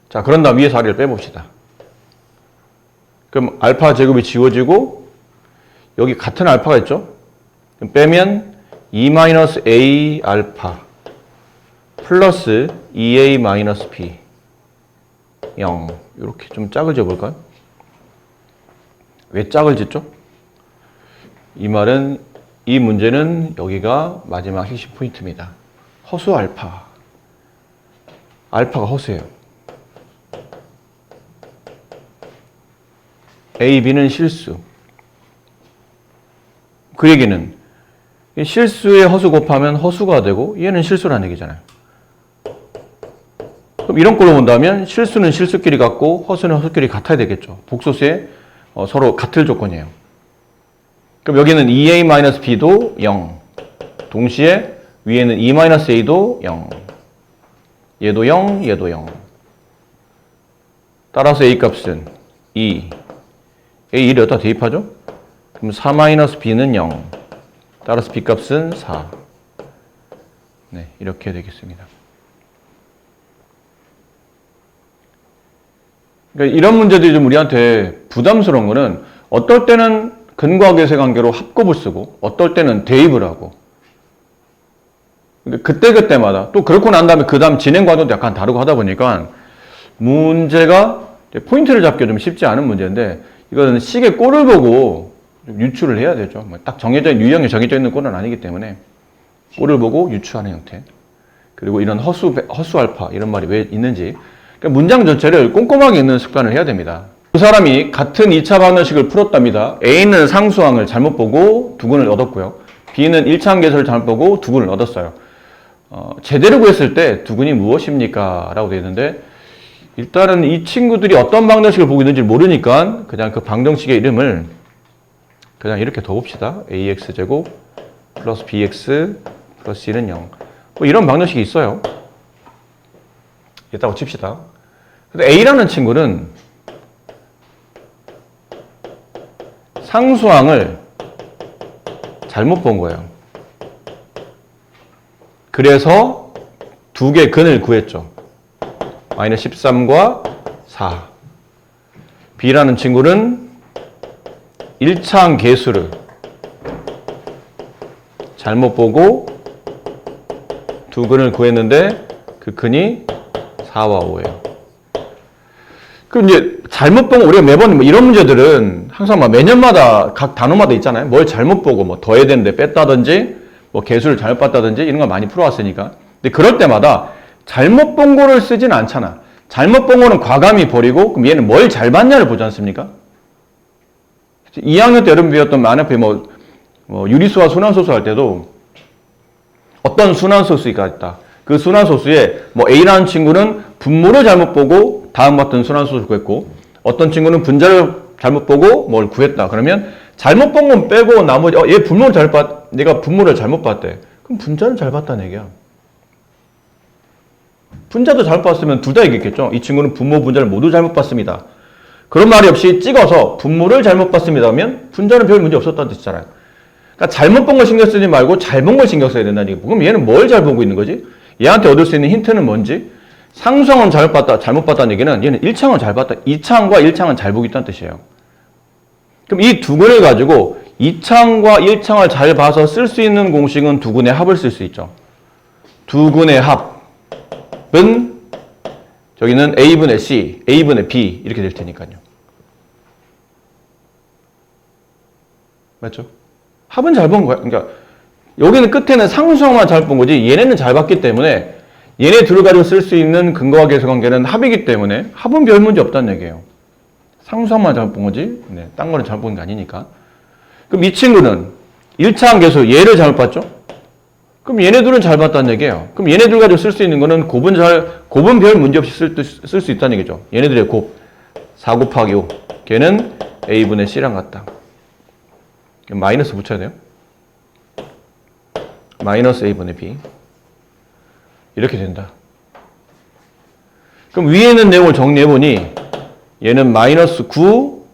자, 그런 다음 위에서 아래를 빼봅시다. 그럼 알파 제곱이 지워지고 여기 같은 알파가 있죠? 그럼 빼면 2-a 알파 플러스 2a b 0 이렇게 좀 짝을 지어볼까요? 왜 짝을 짓죠? 이 말은 이 문제는 여기가 마지막 핵심 포인트입니다. 허수 알파. 알파가 허수예요. A, B는 실수. 그 얘기는 실수에 허수 곱하면 허수가 되고 얘는 실수라는 얘기잖아요. 그럼 이런 걸로 본다면 실수는 실수끼리 같고 허수는 허수끼리 같아야 되겠죠. 복소수에 서로 같을 조건이에요. 그럼 여기는 2a-b도 0. 동시에 위에는 2-a도 0. 얘도 0, 얘도 0. 따라서 a 값은 2. A1을 여기다 대입하죠? 그럼 4-b는 0. 따라서 B 값은 4. 네, 이렇게 되겠습니다. 그러니까 이런 문제들이 좀 우리한테 부담스러운 거는 어떨 때는 근과 계세 관계로 합곱을 쓰고 어떨 때는 대입을 하고 그때그때마다 또 그렇고 난 다음에 그 다음 진행 과정도 약간 다르고 하다 보니까 문제가 포인트를 잡기가 좀 쉽지 않은 문제인데 이거는 식의 꼴을 보고 좀 유추를 해야 되죠. 딱 정해져 있는, 유형이 정해져 있는 꼴은 아니기 때문에 꼴을 보고 유추하는 형태. 그리고 이런 허수 알파 이런 말이 왜 있는지 그러니까 문장 전체를 꼼꼼하게 읽는 습관을 해야 됩니다. 두 사람이 같은 2차 방정식을 풀었답니다. A는 상수항을 잘못 보고 두근을 얻었고요. B는 1차 함계수를 잘못 보고 두근을 얻었어요. 제대로 구했을 때 두근이 무엇입니까? 라고 되어 있는데 일단은 이 친구들이 어떤 방정식을 보고 있는지 모르니까 그냥 그 방정식의 이름을 그냥 이렇게 둬봅시다. ax제곱 플러스 bx 플러스 c는 0. 뭐 이런 방정식이 있어요. 있다고 칩시다. 근데 a라는 친구는 상수항을 잘못 본 거예요. 그래서 두 개 근을 구했죠. 마이너스 13과 4. B라는 친구는 1차항 계수를 잘못 보고 두 근을 구했는데 그 근이 4와 5예요. 그럼 이제 잘못 본 거 우리가 매번 뭐 이런 문제들은 항상 막 매년마다 각 단어마다 있잖아요. 뭘 잘못 보고 뭐 더해야 되는데 뺐다든지 뭐 계수를 잘못 봤다든지 이런 걸 많이 풀어왔으니까. 근데 그럴 때마다 잘못 본 거를 쓰진 않잖아. 잘못 본 거는 과감히 버리고 그럼 얘는 뭘 잘 봤냐를 보지 않습니까? 2학년 때 여러분 배웠던 만약에 뭐 유리수와 순환소수 할 때도 어떤 순환소수가 있다. 그 순환소수에 뭐 A라는 친구는 분모를 잘못 보고 다음 같은 순환소수를 구했고 어떤 친구는 분자를 잘못 보고 뭘 구했다. 그러면 잘못 본 건 빼고 나머지 얘 분모를 잘 봤, 내가 분모를 잘못 봤대. 그럼 분자는 잘 봤다는 얘기야. 분자도 잘못 봤으면 둘 다 얘기했겠죠. 이 친구는 분모, 분자를 모두 잘못 봤습니다. 그런 말이 없이 찍어서 분모를 잘못 봤습니다 하면 분자는 별 문제 없었다는 뜻이잖아요. 그러니까 잘못 본 걸 신경 쓰지 말고 잘 본 걸 신경 써야 된다는 얘기. 그럼 얘는 뭘 잘 보고 있는 거지? 얘한테 얻을 수 있는 힌트는 뭔지? 상수항은 잘못 봤다는 얘기는 얘는 1차항은 잘 봤다. 2차항과 1차항은 잘 보고 있다는 뜻이에요. 그럼 이 두 근을 가지고 2차항과 1차항을 잘 봐서 쓸 수 있는 공식은 두 근의 합을 쓸 수 있죠. 두 근의 합은 저기는 A분의 C, A분의 B 이렇게 될 테니까요. 맞죠? 합은 잘 본 거야. 그러니까 여기는 끝에는 상수항만 잘 본 거지 얘네는 잘 봤기 때문에 얘네 둘을 가지고 쓸 수 있는 근거와 계수 관계는 합이기 때문에 합은 별 문제 없다는 얘기예요. 상수항만 잘못 본 거지. 네, 딴 거는 잘못 본 게 아니니까. 그럼 이 친구는 1차 함계수 얘를 잘못 봤죠? 그럼 얘네들은 잘 봤다는 얘기예요. 그럼 얘네들 가지고 쓸 수 있는 거는 곱은 별 문제 없이 쓸 수 있다는 얘기죠. 얘네들의 곱. 4 곱하기 5. 걔는 A분의 C랑 같다. 마이너스 붙여야 돼요. 마이너스 A분의 B. 이렇게 된다. 그럼 위에 있는 내용을 정리해보니 얘는 마이너스 9,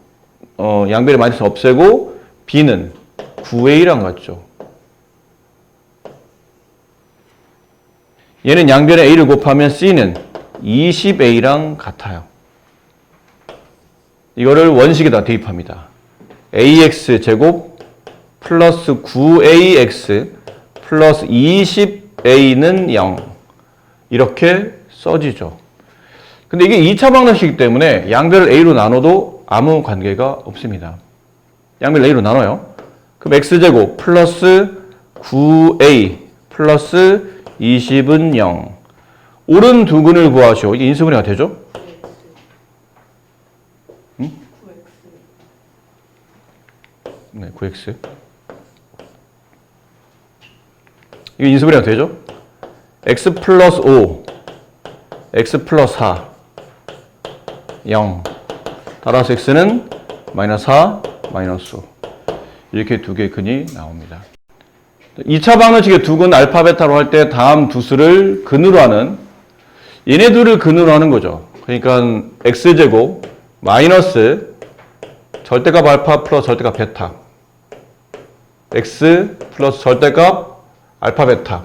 양변의 마이너스 없애고 B는 9A랑 같죠. 얘는 양변에 A를 곱하면 C는 20A랑 같아요. 이거를 원식에다 대입합니다. AX 제곱 플러스 9AX 플러스 20A는 0. 이렇게 써지죠. 근데 이게 2차 방정식이기 때문에 양변을 A로 나눠도 아무 관계가 없습니다. 양변을 A로 나눠요. 그럼 X제곱 플러스 9A 플러스 20은 0. 오른 두근을 구하시오. 이게 인수분해가 되죠? 응? 9x. 네, 9x. 이게 인수분해가 되죠? x 플러스 5, x 플러스 4, 0. 따라서 x는 마이너스 4, 마이너스 5. 이렇게 두 개의 근이 나옵니다. 2차 방정식의 두 근 알파, 베타로 할 때 다음 두 수를 근으로 하는, 얘네들을 근으로 하는 거죠. 그러니까 x제곱 마이너스 절대값 알파 플러스 절대값 베타. x 플러스 절대값 알파, 베타.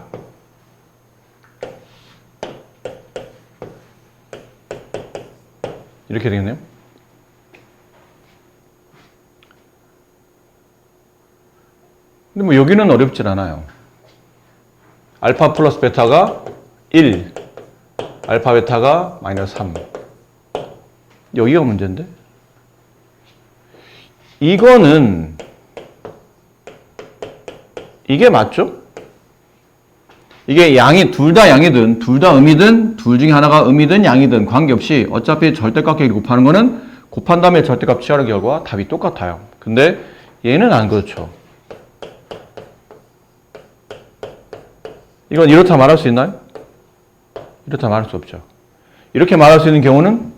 이렇게 되겠네요. 근데 뭐 여기는 어렵진 않아요. 알파 플러스 베타가 1, 알파 베타가 마이너스 3. 여기가 문제인데? 이거는 이게 맞죠? 이게 양이 둘 다 양이든 둘 다 음이든 둘 중에 하나가 음이든 양이든 관계없이 어차피 절대값 계획 곱하는 거는 곱한 다음에 절대값 취하는 결과 답이 똑같아요. 근데 얘는 안 그렇죠. 이건 이렇다 말할 수 있나요? 이렇다 말할 수 없죠. 이렇게 말할 수 있는 경우는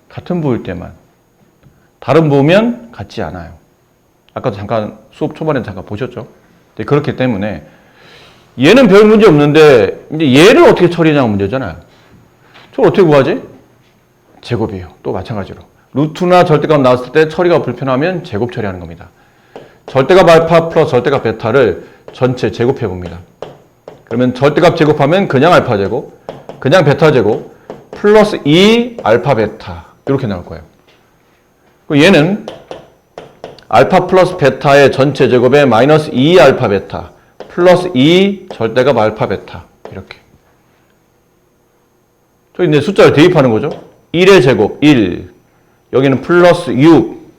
같은 부일 때만. 다른 부면 같지 않아요. 아까도 잠깐 수업 초반에 잠깐 보셨죠? 그렇기 때문에 얘는 별 문제 없는데 이제 얘를 어떻게 처리하냐가 문제잖아요. 저걸 어떻게 구하지? 제곱이에요. 또 마찬가지로. 루트나 절대값 나왔을 때 처리가 불편하면 제곱 처리하는 겁니다. 절대값 알파 플러스 절대값 베타를 전체 제곱해 봅니다. 그러면 절대값 제곱하면 그냥 알파 제곱, 그냥 베타 제곱, 플러스 2 알파 베타 이렇게 나올 거예요. 얘는 알파 플러스 베타의 전체 제곱에 마이너스 2 알파 베타 플러스 2 절대값 알파 베타 이렇게. 저 이제 숫자를 대입하는 거죠. 1의 제곱 1, 여기는 플러스 6,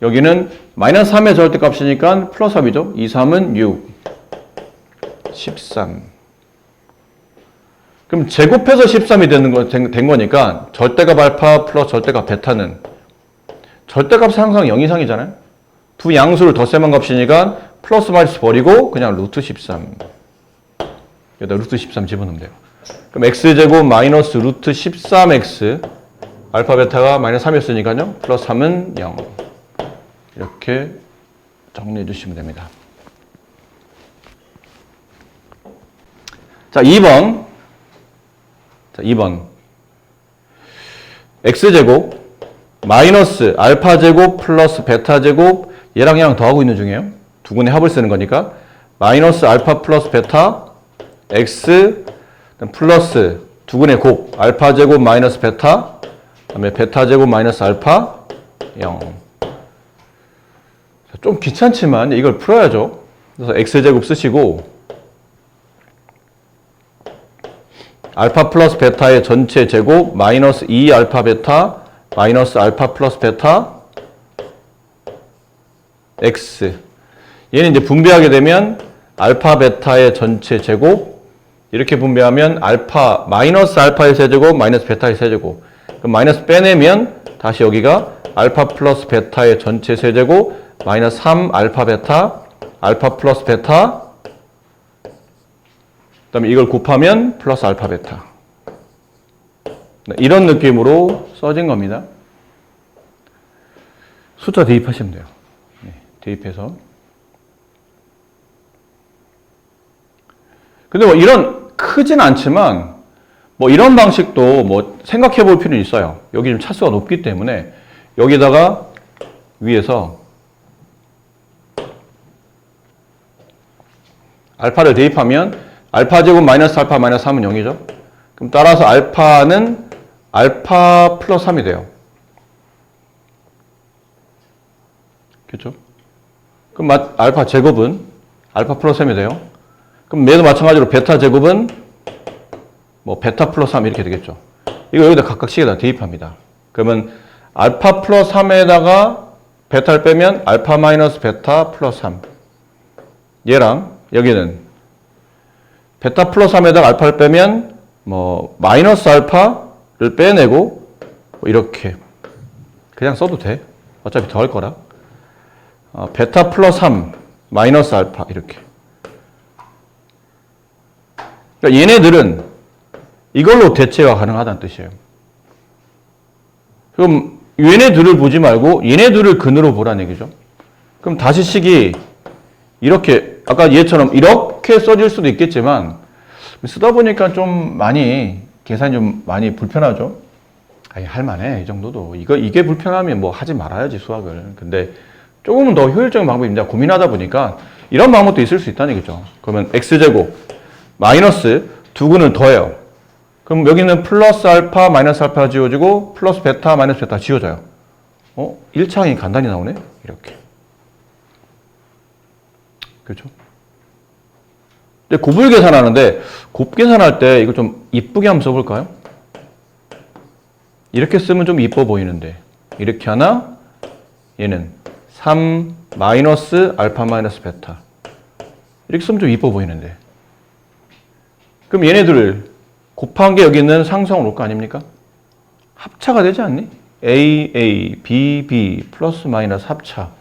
여기는 마이너스 3의 절대값이니까 플러스 3이죠. 2, 3은 6, 13. 그럼 제곱해서 13이 된 거니까 절대값 알파 플러스 절대값 베타는 절대값 항상 0 이상이잖아요. 두 양수를 덧셈한 값이니까 플러스 마이너스 버리고 그냥 루트 13. 여기다 루트 13 집어넣으면 돼요. 그럼 x제곱 마이너스 루트 13x 알파 베타가 마이너스 3이었으니까요. 플러스 3은 0. 이렇게 정리해 주시면 됩니다. 자, 2번. 자, 2번. x제곱 마이너스 알파제곱 플러스 베타제곱 얘랑 얘랑 더하고 있는 중이에요. 두 군의 합을 쓰는 거니까 마이너스 알파 플러스 베타 x 플러스 두 군의 곱 알파제곱 마이너스 베타 그다음에 베타제곱 마이너스 알파 0. 좀 귀찮지만 이걸 풀어야죠. 그래서 x제곱 쓰시고 알파 플러스 베타의 전체 제곱 마이너스 2 알파 베타 마이너스 알파 플러스 베타 x. 얘는 이제 분배하게 되면 알파 베타의 전체 제곱 이렇게 분배하면 알파 마이너스 알파의 세제곱 마이너스 베타의 세제곱. 그럼 마이너스 빼내면 다시 여기가 알파 플러스 베타의 전체 세제곱 마이너스 3 알파 베타 알파 플러스 베타 그 다음에 이걸 곱하면 플러스 알파 베타. 네, 이런 느낌으로 써진 겁니다. 숫자 대입하시면 돼요. 네, 대입해서. 근데 뭐 이런 크진 않지만 뭐 이런 방식도 뭐 생각해 볼 필요는 있어요. 여기 좀 차수가 높기 때문에 여기다가 위에서 알파를 대입하면 알파 제곱 마이너스 알파 마이너스 3은 0이죠. 그럼 따라서 알파는 알파 플러스 3이 돼요. 그렇죠? 그럼 알파 제곱은 알파 플러스 3이 돼요. 그럼 얘도 마찬가지로 베타 제곱은 뭐 베타 플러스 3 이렇게 되겠죠. 이거 여기다 각각씩에다 대입합니다. 그러면 알파 플러스 3에다가 베타를 빼면 알파 마이너스 베타 플러스 3. 얘랑 여기는 베타 플러스 3에다가 알파를 빼면 뭐 마이너스 알파를 빼내고 뭐 이렇게 그냥 써도 돼. 어차피 더 할 거라. 베타 플러스 3 마이너스 알파 이렇게. 그러니까 얘네들은 이걸로 대체가 가능하다는 뜻이에요. 그럼 얘네들을 보지 말고 얘네들을 근으로 보라는 얘기죠. 그럼 다시 식이 이렇게 아까 얘처럼 이렇게 써질 수도 있겠지만 쓰다 보니까 좀 많이 계산이 좀 많이 불편하죠. 아니, 할만해 이 정도도. 이게 불편하면 뭐 하지 말아야지 수학을. 근데 조금은 더 효율적인 방법입니다. 고민하다 보니까 이런 방법도 있을 수 있다는 얘기죠. 그러면 x제곱 마이너스 두 근을 더해요. 그럼 여기는 플러스 알파 마이너스 알파가 지워지고 플러스 베타 마이너스 베타 지워져요. 1차항이 간단히 나오네. 이렇게. 그렇죠? 근데 곱을 계산하는데 곱 계산할 때 이거 좀 이쁘게 한번 써볼까요? 이렇게 쓰면 좀 이뻐 보이는데 이렇게 하나 얘는 3 마이너스 알파 마이너스 베타 이렇게 쓰면 좀 이뻐 보이는데 그럼 얘네들을 곱한 게 여기 있는 상수항 올 거 아닙니까? 합차가 되지 않니? A, B, B 플러스 마이너스 합차.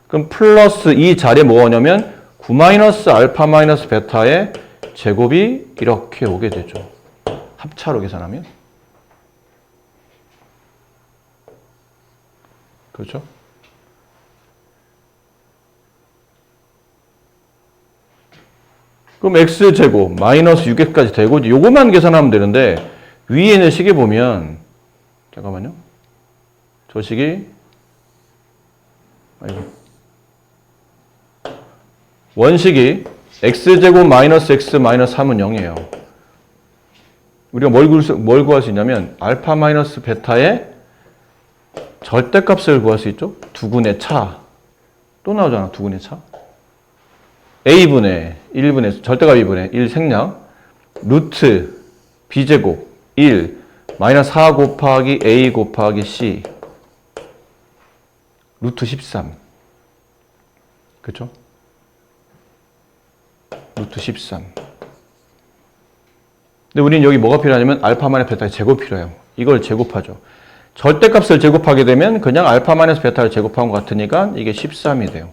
그럼 플러스 이 자리에 뭐가 오냐면 9 마이너스 알파 마이너스 베타의 제곱이 이렇게 오게 되죠. 합차로 계산하면. 그렇죠? 그럼 x제곱 마이너스 6x까지 되고 요것만 계산하면 되는데 위에 있는 식에 보면 잠깐만요. 저 식이 원식이 x제곱 마이너스 x 마이너스 3은 0이에요. 우리가 뭘 구할 수 있냐면 알파 마이너스 베타의 절대값을 구할 수 있죠. 두근의 차. 또 나오잖아. 두근의 차. a분의 1분의 절대값 2분의 1 생략 루트 b제곱 1 마이너스 4 곱하기 a 곱하기 c 루트 13 그렇죠? 루트 13 근데 우리는 여기 뭐가 필요하냐면 알파 마이너스 베타의 제곱 필요해요. 이걸 제곱하죠. 절대값을 제곱하게 되면 그냥 알파 마이너스 베타를 제곱한 것 같으니까 이게 13이 돼요.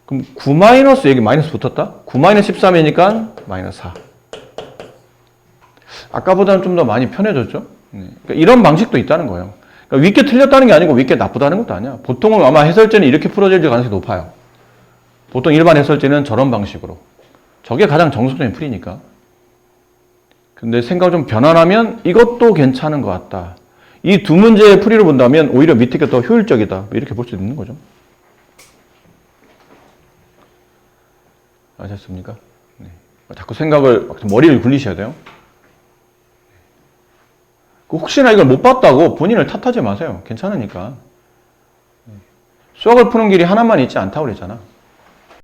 그럼 9 마이너스 여기 마이너스 붙었다? 9 마이너스 13이니까 마이너스 4. 아까보다는 좀 더 많이 편해졌죠? 그러니까 이런 방식도 있다는 거예요. 그러니까 윗게 틀렸다는 게 아니고 윗게 나쁘다는 것도 아니야. 보통은 아마 해설제는 이렇게 풀어질 가능성이 높아요. 보통 일반 해설제는 저런 방식으로. 저게 가장 정석적인 풀이니까. 근데 생각을 좀 변환하면 이것도 괜찮은 것 같다. 이 두 문제의 풀이를 본다면 오히려 밑에 게 더 효율적이다. 이렇게 볼 수 있는 거죠. 아셨습니까? 네. 자꾸 생각을, 머리를 굴리셔야 돼요. 혹시나 이걸 못 봤다고 본인을 탓하지 마세요. 괜찮으니까. 수학을 푸는 길이 하나만 있지 않다고 그랬잖아.